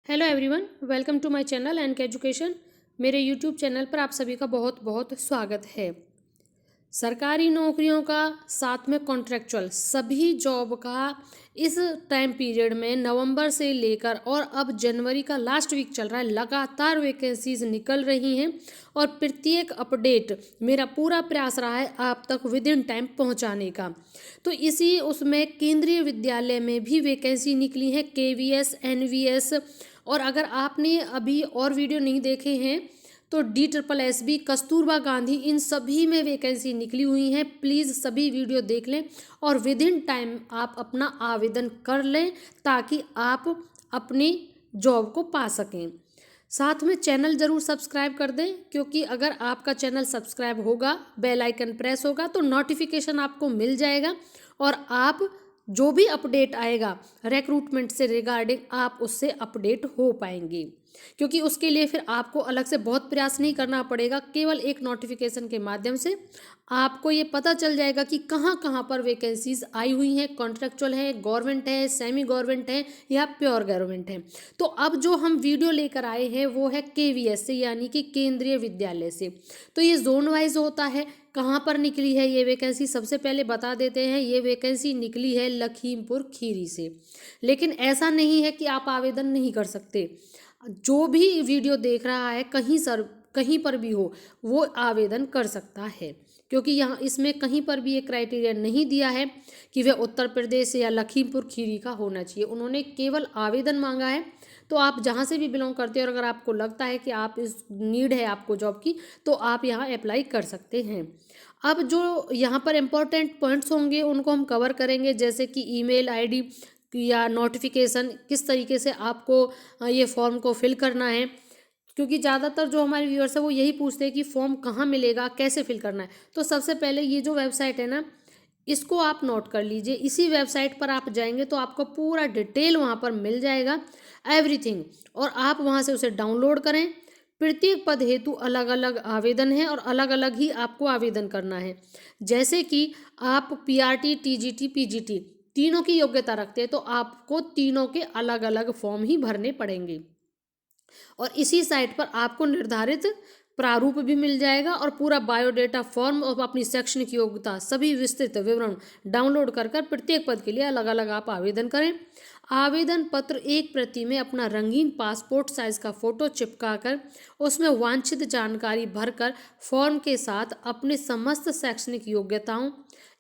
Hello everyone, welcome to my channel NK education. मेरे YouTube channel पर आप सभी का बहुत बहुत स्वागत है। सरकारी नौकरियों का साथ में कॉन्ट्रैक्चुअल सभी जॉब का इस टाइम पीरियड में नवंबर से लेकर और अब जनवरी का लास्ट वीक चल रहा है, लगातार वैकेंसीज निकल रही हैं और प्रत्येक अपडेट मेरा पूरा प्रयास रहा है आप तक विद इन टाइम पहुंचाने का। तो इसी उसमें केंद्रीय विद्यालय में भी वैकेंसी निकली है, केवीएस, एनवीएस, और अगर आपने अभी और वीडियो नहीं देखे हैं तो DSSB, कस्तूरबा गांधी, इन सभी में वैकेंसी निकली हुई हैं। प्लीज़ सभी वीडियो देख लें और विद इन टाइम आप अपना आवेदन कर लें ताकि आप अपनी जॉब को पा सकें। साथ में चैनल ज़रूर सब्सक्राइब कर दें, क्योंकि अगर आपका चैनल सब्सक्राइब होगा, बेल आइकन प्रेस होगा तो नोटिफिकेशन आपको मिल जाएगा और आप जो भी अपडेट आएगा रिक्रूटमेंट से रिगार्डिंग आप उससे अपडेट हो पाएंगे। क्योंकि उसके लिए फिर आपको अलग से बहुत प्रयास नहीं करना पड़ेगा, केवल एक नोटिफिकेशन के माध्यम से आपको ये पता चल जाएगा कि कहाँ कहाँ पर वैकेंसीज आई हुई हैं, कॉन्ट्रेक्चुअल है, गवर्नमेंट है, सेमी गवर्नमेंट है या प्योर गवर्नमेंट है। तो अब जो हम वीडियो लेकर आए हैं वो है केवीएस से, यानी कि केंद्रीय विद्यालय से। तो ये जोन वाइज होता है। कहाँ पर निकली है ये वैकेंसी, सबसे पहले बता देते हैं। ये वैकेंसी निकली है लखीमपुर खीरी से, लेकिन ऐसा नहीं है कि आप आवेदन नहीं कर सकते। जो भी वीडियो देख रहा है कहीं पर भी हो वो आवेदन कर सकता है, क्योंकि यहाँ इसमें कहीं पर भी ये क्राइटेरिया नहीं दिया है कि वह उत्तर प्रदेश या लखीमपुर खीरी का होना चाहिए। उन्होंने केवल आवेदन मांगा है। तो आप जहाँ से भी बिलोंग करते हो और अगर आपको लगता है कि आप इस नीड है आपको जॉब की, तो आप यहाँ अप्लाई कर सकते हैं। अब जो यहाँ पर इम्पोर्टेंट पॉइंट्स होंगे उनको हम कवर करेंगे, जैसे कि ईमेल आईडी या नोटिफिकेशन, किस तरीके से आपको ये फॉर्म को फिल करना है, क्योंकि ज़्यादातर जो हमारे व्यूअर्स है वो यही पूछते हैं कि फॉर्म कहाँ मिलेगा, कैसे फिल करना है। तो सबसे पहले ये जो वेबसाइट है ना, इसको आप नोट कर लीजिए। इसी वेबसाइट पर आप जाएंगे तो आपको पूरा डिटेल वहाँ पर मिल जाएगा, एवरीथिंग, और आप वहाँ से उसे डाउनलोड करें। प्रत्येक पद हेतु अलग अलग आवेदन है और अलग अलग ही आपको आवेदन करना है। जैसे कि आप पीआरटी, टीजीटी, पीजीटी तीनों की योग्यता रखते हैं तो आपको तीनों के अलग अलग फॉर्म ही भरने पड़ेंगे और इसी साइट पर आपको निर्धारित प्रारूप भी मिल जाएगा और पूरा बायोडेटा फॉर्म और अपनी शैक्षणिक योग्यता सभी विस्तृत विवरण डाउनलोड कर प्रत्येक पद के लिए अलग अलग आप आवेदन करें। आवेदन पत्र एक प्रति में अपना रंगीन पासपोर्ट साइज का फोटो चिपकाकर उसमें वांछित जानकारी भरकर फॉर्म के साथ अपने समस्त शैक्षणिक योग्यताओं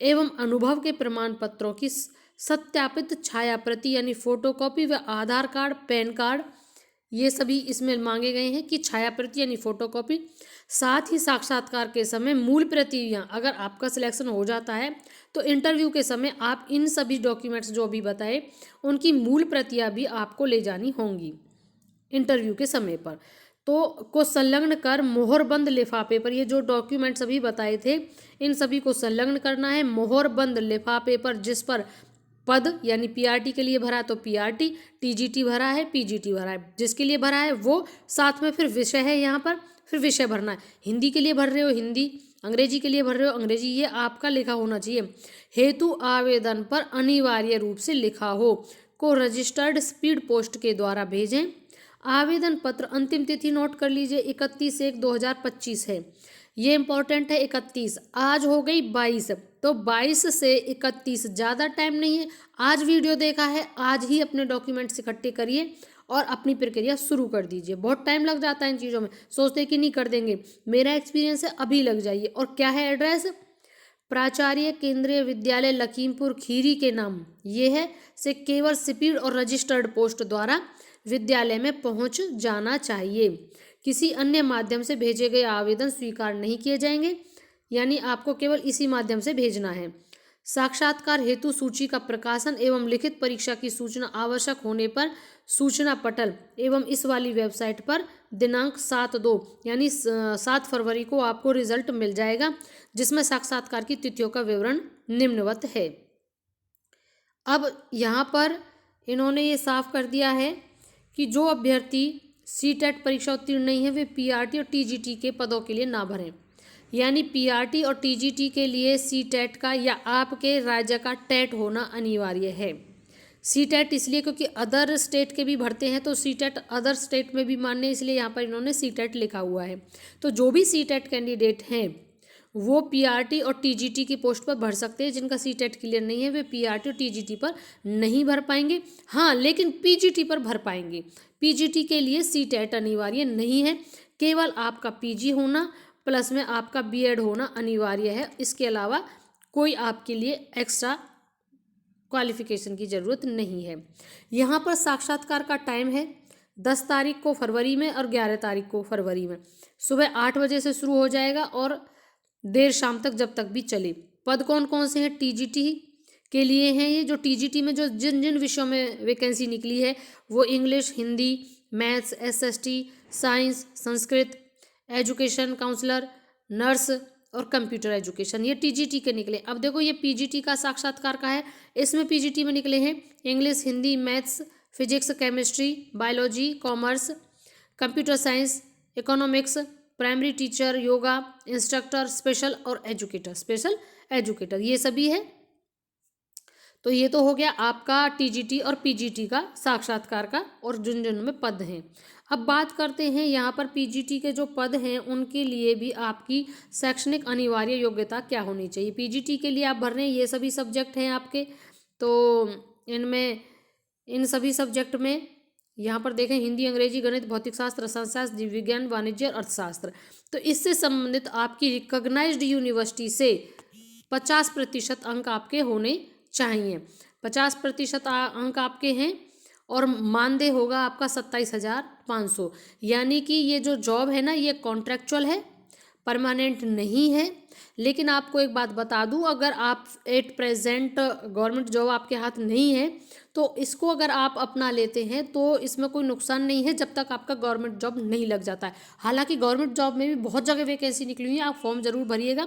एवं अनुभव के प्रमाण पत्रों की सत्यापित छाया प्रति यानी फोटोकॉपी व आधार कार्ड, पैन कार्ड, ये सभी इसमें मांगे गए हैं कि छाया प्रति यानी फोटोकॉपी। साथ ही साक्षात्कार के समय मूल प्रतियां, अगर आपका सिलेक्शन हो जाता है तो इंटरव्यू के समय आप इन सभी डॉक्यूमेंट्स जो भी बताए उनकी मूल प्रतियां भी आपको ले जानी होंगी इंटरव्यू के समय पर। तो को संलग्न कर मोहरबंद लिफाफे पर, ये जो डॉक्यूमेंट्स अभी बताए थे इन सभी को संलग्न करना है मोहरबंद लिफाफे पर, जिस पर पद यानी पीआरटी के लिए भरा है तो पीआरटी, टीजीटी भरा है, पीजीटी भरा है, जिसके लिए भरा है वो, साथ में फिर विषय है, यहाँ पर फिर विषय भरना है। हिंदी के लिए भर रहे हो हिंदी, अंग्रेजी के लिए भर रहे हो अंग्रेजी, ये आपका लिखा होना चाहिए। हेतु आवेदन पर अनिवार्य रूप से लिखा हो को रजिस्टर्ड स्पीड पोस्ट के द्वारा भेजें। आवेदन पत्र अंतिम तिथि नोट कर लीजिए 31/1/2025 है, ये इंपॉर्टेंट है। 31 आज हो गई 22, तो 22 से 31 ज़्यादा टाइम नहीं है। आज वीडियो देखा है, आज ही अपने डॉक्यूमेंट्स इकट्ठे करिए और अपनी प्रक्रिया शुरू कर दीजिए। बहुत टाइम लग जाता है इन चीज़ों में, सोचते कि नहीं कर देंगे, मेरा एक्सपीरियंस है अभी लग जाइए। और क्या है एड्रेस, प्राचार्य केंद्रीय विद्यालय लखीमपुर खीरी के नाम ये है से केवल स्पीड और रजिस्टर्ड पोस्ट द्वारा विद्यालय में पहुंच जाना चाहिए। किसी अन्य माध्यम से भेजे गए आवेदन स्वीकार नहीं किए जाएंगे, यानी आपको केवल इसी माध्यम से भेजना है। साक्षात्कार हेतु सूची का प्रकाशन एवं लिखित परीक्षा की सूचना आवश्यक होने पर सूचना पटल एवं इस वाली वेबसाइट पर दिनांक 7/2 यानी 7 फरवरी को आपको रिजल्ट मिल जाएगा, जिसमें साक्षात्कार की तिथियों का विवरण निम्नवत है। अब यहाँ पर इन्होंने ये साफ कर दिया है कि जो अभ्यर्थी सीटेट परीक्षा उत्तीर्ण नहीं है वे पीआरटी और टीजीटी के पदों के लिए ना भरें। यानी पीआरटी और टीजीटी के लिए सीटेट का या आपके राज्य का टेट होना अनिवार्य है। सीटेट इसलिए क्योंकि अदर स्टेट के भी भरते हैं, तो सीटेट अदर स्टेट में भी मान्य है, इसलिए यहाँ पर इन्होंने सीटेट लिखा हुआ है। तो जो भी सीटेट कैंडिडेट हैं वो पीआरटी और टीजीटी की पोस्ट पर भर सकते हैं। जिनका सीटेट क्लियर नहीं है वे पीआरटी और टीजीटी पर नहीं भर पाएंगे, हाँ लेकिन पीजीटी पर भर पाएंगे। पीजीटी के लिए सीटेट अनिवार्य नहीं है, केवल आपका पीजी होना प्लस में आपका बीएड होना अनिवार्य है। इसके अलावा कोई आपके लिए एक्स्ट्रा क्वालिफिकेशन की ज़रूरत नहीं है। यहाँ पर साक्षात्कार का टाइम है 10 तारीख को फरवरी में और 11 तारीख को फरवरी में। सुबह 8 बजे से शुरू हो जाएगा और देर शाम तक जब तक भी चले। पद कौन कौन से हैं? टीजीटी के लिए हैं ये। जो टीजीटी में जो जिन जिन विषयों में वैकेंसी निकली है वो English, Hindi, maths, SST, science, Sanskrit, education counsellor, nurse और कंप्यूटर एजुकेशन, ये टीजीटी के निकले। अब देखो ये पीजीटी का साक्षात्कार का है, इसमें पीजीटी में निकले हैं English, Hindi, maths, physics, chemistry, biology, commerce, computer science, economics, primary teacher, yoga instructor, special और एजुकेटर, स्पेशल एजुकेटर, ये सभी है। तो ये तो हो गया आपका टीजीटी और पीजीटी का साक्षात्कार का और जिन जिन में पद हैं। अब बात करते हैं यहाँ पर पीजीटी के जो पद हैं उनके लिए भी आपकी शैक्षणिक अनिवार्य योग्यता क्या होनी चाहिए। पीजीटी के लिए आप भर रहे हैं, ये सभी सब्जेक्ट हैं आपके, तो इनमें इन सभी सब्जेक्ट में यहाँ पर देखें हिंदी, अंग्रेजी, गणित, भौतिक शास्त्र, रसायनशास्त्र, जीव विज्ञान, वाणिज्य और अर्थशास्त्र। तो इससे संबंधित आपकी रिकॉग्नाइज्ड यूनिवर्सिटी से 50% अंक आपके होने चाहिए। 50% अंक आपके हैं और मानदेय होगा आपका 27,500। यानी कि ये जो जॉब है ना ये कॉन्ट्रैक्चुअल है, परमानेंट नहीं है। लेकिन आपको एक बात बता दूं, अगर आप एट प्रेजेंट गवर्नमेंट जॉब आपके हाथ नहीं है तो इसको अगर आप अपना लेते हैं तो इसमें कोई नुकसान नहीं है जब तक आपका गवर्नमेंट जॉब नहीं लग जाता है। हालांकि गवर्नमेंट जॉब में भी बहुत जगह वैकेंसी निकली हुई है, आप फॉर्म जरूर भरिएगा,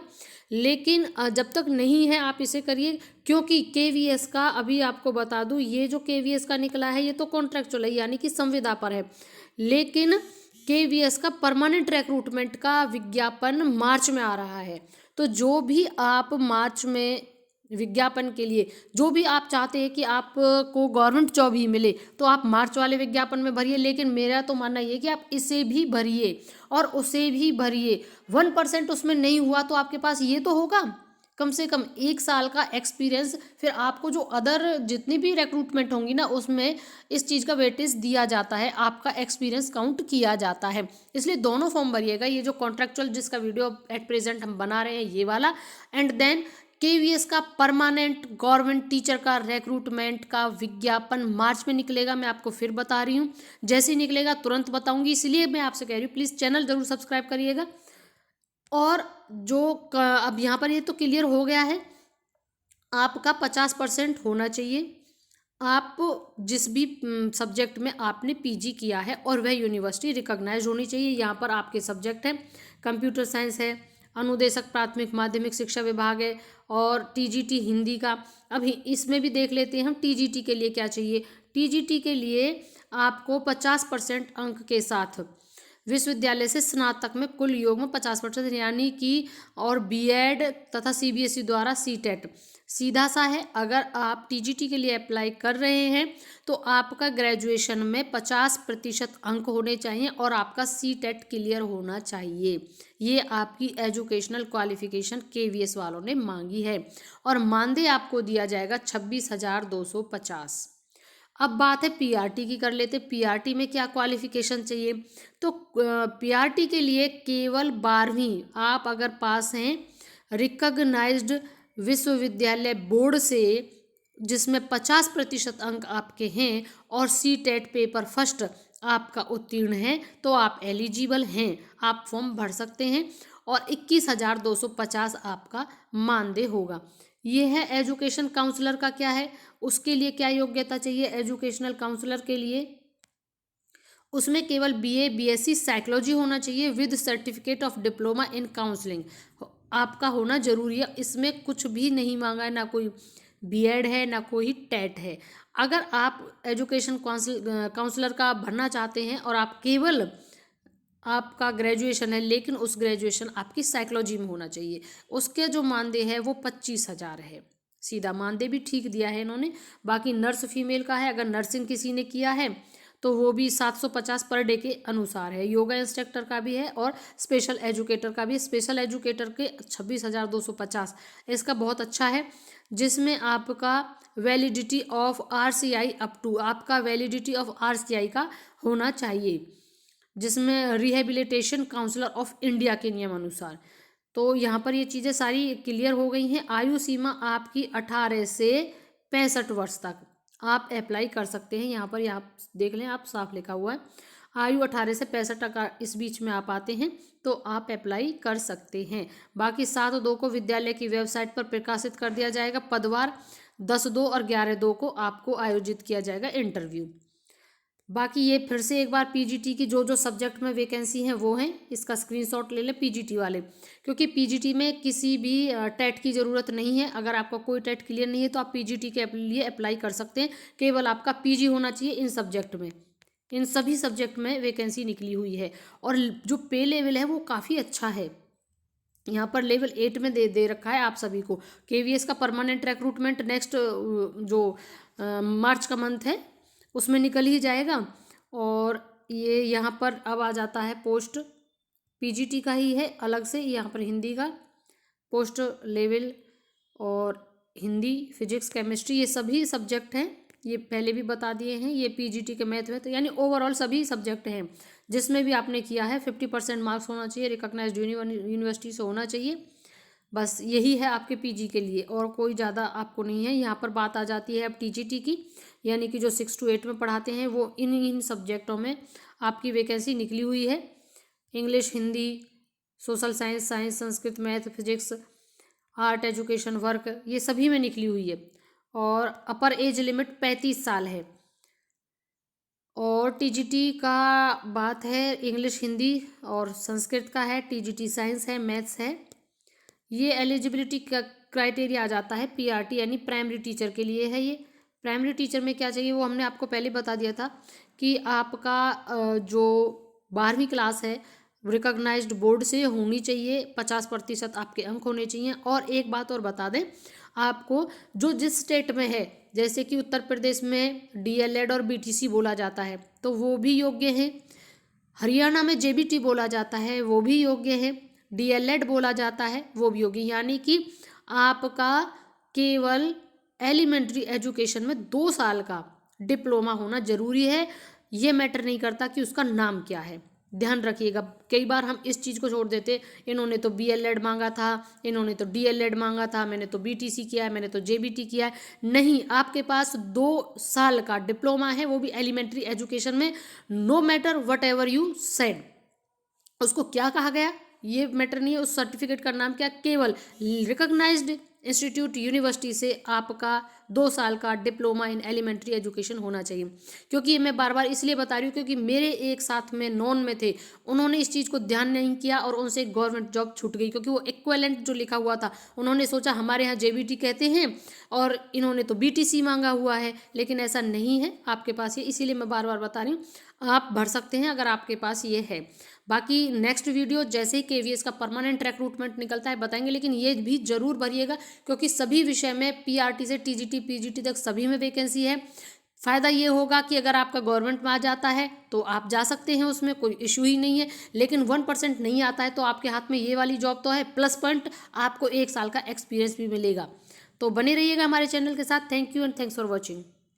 लेकिन जब तक नहीं है आप इसे करिए। क्योंकि केवीएस का अभी आपको बता दूं, ये जो केवीएस का निकला है ये तो कॉन्ट्रैक्चुअल है यानी कि संविदा पर है, लेकिन केवीएस का परमानेंट रिक्रूटमेंट का विज्ञापन मार्च में आ रहा है। तो जो भी आप मार्च में विज्ञापन के लिए जो भी आप चाहते हैं कि आपको गवर्नमेंट जॉब ही मिले तो आप मार्च वाले विज्ञापन में भरिए। लेकिन मेरा तो मानना ये कि आप इसे भी भरिए और उसे भी भरिए। 1% उसमें नहीं हुआ तो आपके पास ये तो होगा कम से कम 1 साल का एक्सपीरियंस। फिर आपको जो अदर जितनी भी रिक्रूटमेंट होंगी ना उसमें इस चीज़ का वेटेज दिया जाता है, आपका एक्सपीरियंस काउंट किया जाता है। इसलिए दोनों फॉर्म भरिएगा, ये जो कॉन्ट्रैक्चुअल जिसका वीडियो एट प्रेजेंट हम बना रहे हैं ये वाला, एंड देन केवीएस का परमानेंट गवर्नमेंट टीचर का रिक्रूटमेंट का विज्ञापन मार्च में निकलेगा। मैं आपको फिर बता रही हूँ, जैसे ही निकलेगा तुरंत बताऊंगी, इसलिए मैं आपसे कह रही हूँ प्लीज़ चैनल जरूर सब्सक्राइब करिएगा। और जो अब यहाँ पर ये तो क्लियर हो गया है, आपका 50% होना चाहिए। आप जिस भी सब्जेक्ट में आपने पीजी किया है और वह यूनिवर्सिटी रिकॉग्नाइज होनी चाहिए। यहाँ पर आपके सब्जेक्ट हैं कंप्यूटर साइंस है, अनुदेशक प्राथमिक माध्यमिक शिक्षा विभाग है और टीजीटी हिंदी का। अभी इसमें भी देख लेते हैं हम टीजीटी के लिए क्या चाहिए। टीजीटी के लिए आपको 50% अंक के साथ विश्वविद्यालय से स्नातक में कुल योग में 50% यानी कि और बीएड तथा सीबीएसई द्वारा सीटेट सीधा सा है। अगर आप टीजीटी के लिए अप्लाई कर रहे हैं तो आपका ग्रेजुएशन में 50% अंक होने चाहिए और आपका सीटेट क्लियर होना चाहिए। ये आपकी एजुकेशनल क्वालिफिकेशन केवीएस वालों ने मांगी है और मानदेय आपको दिया जाएगा 26,250। अब बात है पीआरटी की कर लेते। पीआरटी में क्या क्वालिफिकेशन चाहिए, तो पीआरटी के लिए केवल 12वीं आप अगर पास हैं रिकॉग्नाइज्ड विश्वविद्यालय बोर्ड से जिसमें 50% अंक आपके हैं और सीटेट पेपर फर्स्ट आपका उत्तीर्ण है तो आप एलिजिबल हैं, आप फॉर्म भर सकते हैं और 21,250 आपका मानदेय होगा। ये है एजुकेशन काउंसलर का क्या है, उसके लिए क्या योग्यता चाहिए। एजुकेशनल काउंसलर के लिए उसमें केवल बीए बीएससी साइकोलॉजी होना चाहिए with certificate of diploma in counselling आपका होना जरूरी है। इसमें कुछ भी नहीं मांगा है, ना कोई बीएड है ना कोई टेट है। अगर आप एजुकेशन काउंसलर का भरना चाहते हैं और आप केवल आपका ग्रेजुएशन है लेकिन उस ग्रेजुएशन आपकी साइकोलॉजी में होना चाहिए, उसके जो मानदेय है वो 25,000 है। सीधा मानदेय भी ठीक दिया है इन्होंने। बाकी नर्स फीमेल का है, अगर नर्सिंग किसी ने किया है तो वो भी 750 पर डे के अनुसार है। योगा इंस्ट्रक्टर का भी है और स्पेशल एजुकेटर का भी। स्पेशल एजुकेटर के 26,250 इसका बहुत अच्छा है, जिसमें आपका validity of RCI up to, आपका वैलिडिटी ऑफ RCI का होना चाहिए, जिसमें रिहेबिलिटेशन काउंसलर ऑफ इंडिया के नियम अनुसार। तो यहाँ पर ये चीज़ें सारी क्लियर हो गई हैं। आयु सीमा आपकी 18 से 65 वर्ष तक आप अप्लाई कर सकते हैं। यहाँ पर आप देख लें, आप साफ लिखा हुआ है आयु 18 से 65 तक, इस बीच में आप आते हैं तो आप अप्लाई कर सकते हैं। बाकी 7/2 को विद्यालय की वेबसाइट पर प्रकाशित कर दिया जाएगा। पदवार 10/2 और 11/2 को आपको आयोजित किया जाएगा इंटरव्यू। बाकी ये फिर से एक बार पीजीटी की जो जो सब्जेक्ट में वैकेंसी हैं वो हैं, इसका स्क्रीनशॉट ले लें पीजीटी वाले, क्योंकि पीजीटी में किसी भी टेट की ज़रूरत नहीं है। अगर आपका कोई टेट क्लियर नहीं है तो आप पीजीटी के लिए अप्लाई कर सकते हैं। केवल आपका पीजी होना चाहिए इन सब्जेक्ट में, इन सभी सब्जेक्ट में वैकेंसी निकली हुई है। और जो पे लेवल है वो काफ़ी अच्छा है, यहाँ पर लेवल 8 में दे रखा है आप सभी को। KVS का परमानेंट रिक्रूटमेंट नेक्स्ट जो मार्च का मंथ है उसमें निकल ही जाएगा। और ये यहाँ पर अब आ जाता है पोस्ट, पीजीटी का ही है अलग से, यहाँ पर हिंदी का पोस्ट लेवल और हिंदी, फिजिक्स, केमिस्ट्री, ये सभी सब्जेक्ट हैं, ये पहले भी बता दिए हैं। ये पीजीटी के मैथ में, तो यानी ओवरऑल सभी सब्जेक्ट हैं जिसमें भी आपने किया है 50% मार्क्स होना चाहिए, रिकॉग्नाइज्ड यूनिवर्सिटी से होना चाहिए। बस यही है आपके पीजी के लिए, और कोई ज़्यादा आपको नहीं है। यहाँ पर बात आ जाती है अब टीजीटी की, यानी कि जो 6 to 8 में पढ़ाते हैं वो इन सब्जेक्टों में आपकी वैकेंसी निकली हुई है। English, Hindi, social science, Sanskrit, math, physics, art, education, work, ये सभी में निकली हुई है। और अपर एज लिमिट 35 साल है। और टीजीटी का बात है, इंग्लिश, हिंदी और संस्कृत का है, टीजीटी साइंस है, मैथ्स है। ये एलिजिबिलिटी का क्राइटेरिया आ जाता है पीआरटी, यानी प्राइमरी टीचर के लिए है। ये प्राइमरी टीचर में क्या चाहिए वो हमने आपको पहले बता दिया था कि आपका जो 12वीं क्लास है रिकॉग्नाइज्ड बोर्ड से होनी चाहिए, 50% आपके अंक होने चाहिए। और एक बात और बता दें आपको, जो जिस स्टेट में है, जैसे कि उत्तर प्रदेश में DLED और BTC बोला जाता है तो वो भी योग्य है। हरियाणा में JBT बोला जाता है वो भी योग्य है। DLED बोला जाता है वो भी योग्य, यानी कि आपका केवल एलिमेंट्री एजुकेशन में 2 साल का डिप्लोमा होना जरूरी है। ये मैटर नहीं करता कि उसका नाम क्या है, ध्यान रखिएगा। कई बार हम इस चीज़ को छोड़ देते, इन्होंने तो BLED मांगा था, इन्होंने तो DLED मांगा था, मैंने तो BTC किया है, मैंने तो JBT किया है। नहीं, आपके पास 2 साल का डिप्लोमा है, वो भी एलिमेंट्री एजुकेशन में। No matter whatever you said, उसको क्या कहा गया ये मैटर नहीं है, उस सर्टिफिकेट का नाम क्या, केवल रिकॉग्नाइज्ड इंस्टीट्यूट यूनिवर्सिटी से आपका 2 साल का डिप्लोमा इन एलिमेंट्री एजुकेशन होना चाहिए। क्योंकि ये मैं बार बार इसलिए बता रही हूँ क्योंकि मेरे एक साथ में नॉन में थे, उन्होंने इस चीज़ को ध्यान नहीं किया और उनसे गवर्नमेंट जॉब छूट गई, क्योंकि वो इक्विवेलेंट जो लिखा हुआ था, उन्होंने सोचा हमारे यहाँ JBT कहते हैं और इन्होंने तो BTC मांगा हुआ है, लेकिन ऐसा नहीं है आपके पास ये, इसीलिए मैं बार बार बता रही हूँ। आप भर सकते हैं अगर आपके पास ये है। बाकी नेक्स्ट वीडियो जैसे ही KVS का परमानेंट रिक्रूटमेंट निकलता है बताएंगे, लेकिन ये भी जरूर भरिएगा क्योंकि सभी विषय में PRT से TGT PGT तक सभी में वैकेंसी है। फ़ायदा ये होगा कि अगर आपका गवर्नमेंट में आ जाता है तो आप जा सकते हैं, उसमें कोई इशू ही नहीं है। लेकिन 1% नहीं आता है तो आपके हाथ में ये वाली जॉब तो है, प्लस पॉइंट आपको 1 साल का एक्सपीरियंस भी मिलेगा। तो बने रहिएगा हमारे चैनल के साथ। Thank you and thanks for watching.